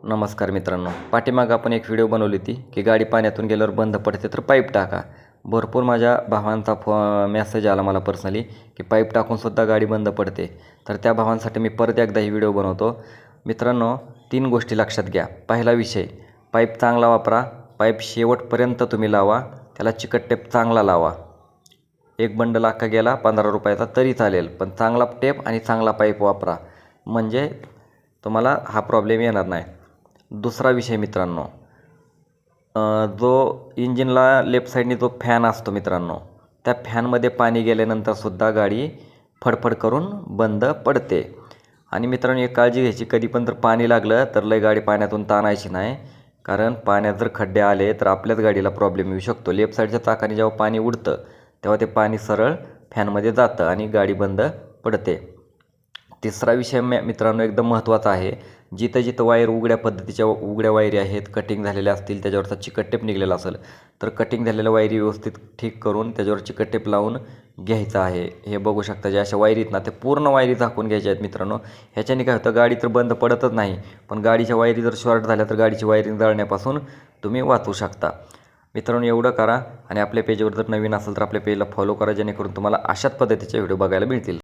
नमस्कार मित्रांनो, पाठीमागं आपण एक व्हिडिओ बनवली होती की गाडी पाण्यातून गेल्यावर बंद पडते तर पाईप टाका. भरपूर माझ्या भावांचा मेसेज आला मला पर्सनली की पाईप टाकूनसुद्धा गाडी बंद पडते. तर त्या भावांसाठी मी परत एकदा ही व्हिडिओ बनवतो. मित्रांनो, 3 गोष्टी लक्षात घ्या. पहिला विषय, पाईप चांगला वापरा. पाईप शेवटपर्यंत तुम्ही लावा. त्याला चिकट टेप चांगला लावा. एक बंडल अख्खा गेला 15 रुपयाचा तरी चालेल, पण चांगला टेप आणि चांगला पाईप वापरा, म्हणजे तुम्हाला हा प्रॉब्लेम येणार नाही. दुसरा विषय मित्रांनो, जो इंजिनला लेफ्ट साईडने जो फॅन असतो मित्रांनो, त्या फॅनमध्ये पाणी गेल्यानंतरसुद्धा गाडी फडफड करून बंद पडते. आणि मित्रांनो, एक काळजी घ्यायची, कधी पण जर पाणी लागलं तर लय गाडी पाण्यातून ताणायची नाही, कारण पाण्यात जर खड्डे आले तर आपल्याच गाडीला प्रॉब्लेम येऊ शकतो. लेफ्ट साईडच्या चाकाने जेव्हा पाणी उडतं तेव्हा ते पाणी सरळ फॅनमध्ये जातं आणि गाडी बंद पडते. तिसरा विषय मित्रांनो एकदम महत्त्वाचा आहे. जिथं जिथं वायर उघड्या वायरी आहेत, कटिंग झालेल्या असतील, त्याच्यावरचा चिकट टेप निघलेला असेल तर कटिंग झालेल्या वायरी व्यवस्थित ठीक करून त्याच्यावर चिकट टेप लावून घ्यायचं आहे. हे बघू शकता, ज्या अशा वायरी आहेत ना, ते पूर्ण वायरी झाकून घ्यायच्या आहेत मित्रांनो. ह्याच्याने काय होतं, गाडी तर बंद पडतच नाही, पण गाडीच्या वायरी जर शॉर्ट झाल्या तर गाडीची वायरिंग जळण्यापासून तुम्ही वाचू शकता. मित्रांनो, एवढं करा. आणि आपल्या पेजवर जर नवीन असेल तर आपल्या पेजला फॉलो करा, जेणेकरून तुम्हाला अशाच पद्धतीचे व्हिडिओ बघायला मिळतील.